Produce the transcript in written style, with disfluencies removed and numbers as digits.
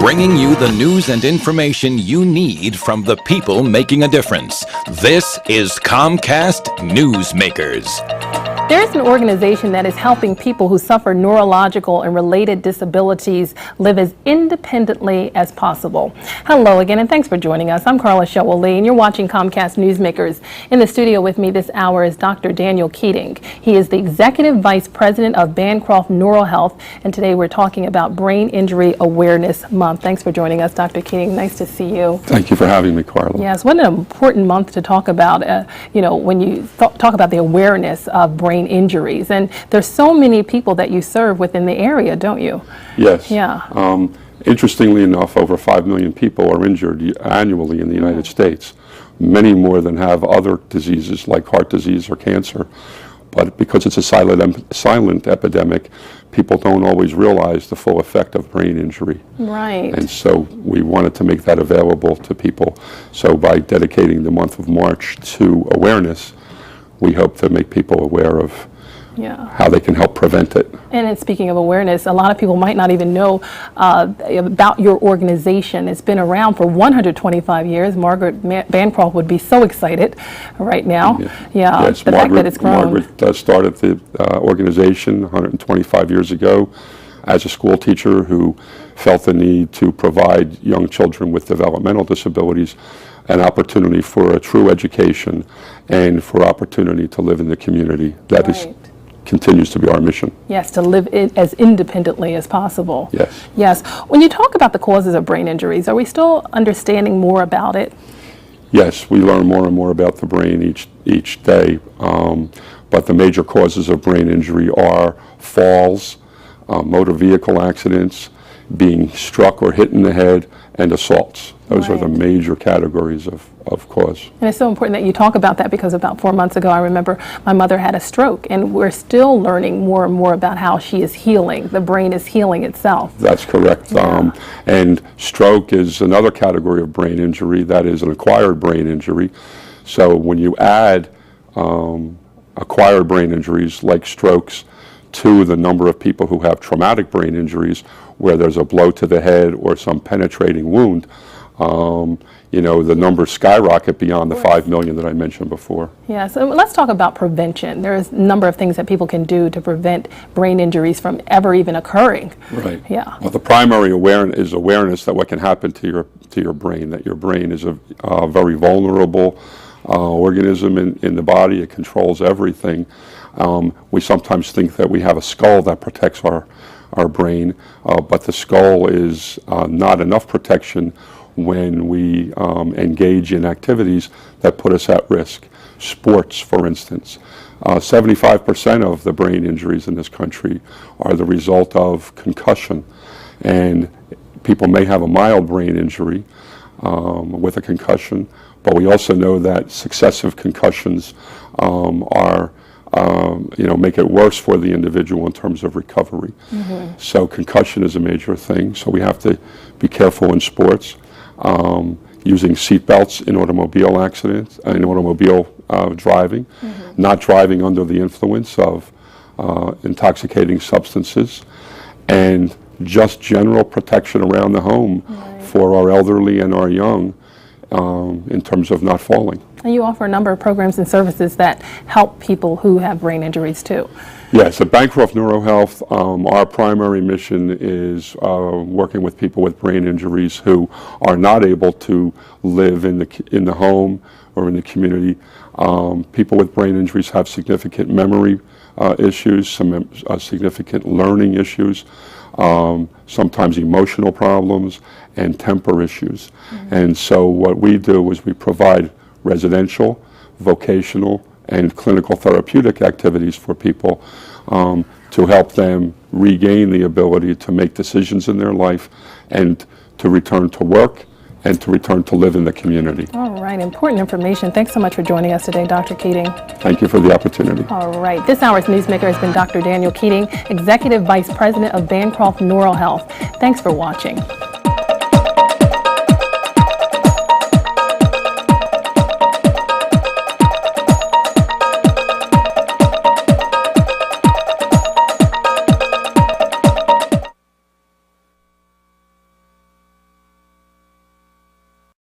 bringing you the news and information you need from the people making a difference. This is Comcast Newsmakers. There's an organization that is helping people who suffer neurological and related disabilities live as independently as possible. Hello again, and thanks for joining us. I'm Carla Showell-Lee, and you're watching Comcast Newsmakers. In the studio with me this hour is Dr. Daniel Keating. He is the Executive Vice President of Bancroft NeuroHealth, and today we're talking about Brain Injury Awareness Month. Thanks for joining us, Dr. Keating. Nice to see you. Thank you for having me, Carla. Yes, what an important month to talk about, when you talk about the awareness of brain injuries. And there's so many people that you serve within the area, don't you? Yes. Yeah. Interestingly enough, over 5 million people are injured annually in the United States, many more than have other diseases like heart disease or cancer. But because it's a silent epidemic, people don't always realize the full effect of brain injury. Right. And so we wanted to make that available to people. So by dedicating the month of March to awareness, we hope to make people aware of how they can help prevent it. And speaking of awareness, a lot of people might not even know about your organization. It's been around for 125 years. Margaret Bancroft would be so excited right now. Yes, the fact that it's grown. Margaret started the organization 125 years ago as a school teacher who felt the need to provide young children with developmental disabilities an opportunity for a true education and for opportunity to live in the community. That continues to be our mission. Yes, to live as independently as possible. Yes. Yes. When you talk about the causes of brain injuries, are we still understanding more about it? Yes, we learn more and more about the brain each day. But the major causes of brain injury are falls, motor vehicle accidents, being struck or hit in the head, and assaults. Those are the major categories of cause. And it's so important that you talk about that, because about 4 months ago, I remember my mother had a stroke, and we're still learning more and more about how she is healing. The brain is healing itself. That's correct. Yeah. And stroke is another category of brain injury that is an acquired brain injury. So when you add acquired brain injuries like strokes to the number of people who have traumatic brain injuries, where there's a blow to the head or some penetrating wound, the numbers skyrocket beyond the 5 million that I mentioned before. Yeah, so let's talk about prevention. There's a number of things that people can do to prevent brain injuries from ever even occurring. Right. Yeah. Well, the primary awareness that what can happen to your brain, that your brain is a very vulnerable organism in the body. It controls everything. We sometimes think that we have a skull that protects our brain, but the skull is not enough protection when we engage in activities that put us at risk. Sports, for instance. 75% of the brain injuries in this country are the result of concussion. And people may have a mild brain injury with a concussion, but we also know that successive concussions make it worse for the individual in terms of recovery. So concussion is a major thing. So we have to be careful in sports. Using seat belts in automobile accidents, in automobile driving, not driving under the influence of intoxicating substances, and just general protection around the home for our elderly and our young in terms of not falling. And you offer a number of programs and services that help people who have brain injuries too. Yes, at Bancroft NeuroHealth, our primary mission is working with people with brain injuries who are not able to live in the home or in the community. People with brain injuries have significant memory issues, some significant learning issues, sometimes emotional problems, and temper issues. And so what we do is we provide residential, vocational, and clinical therapeutic activities for people to help them regain the ability to make decisions in their life and to return to work and to return to live in the community. All right, important information. Thanks so much for joining us today, Dr. Keating. Thank you for the opportunity. All right, this hour's newsmaker has been Dr. Daniel Keating, Executive Vice President of Bancroft NeuroHealth. Thanks for watching.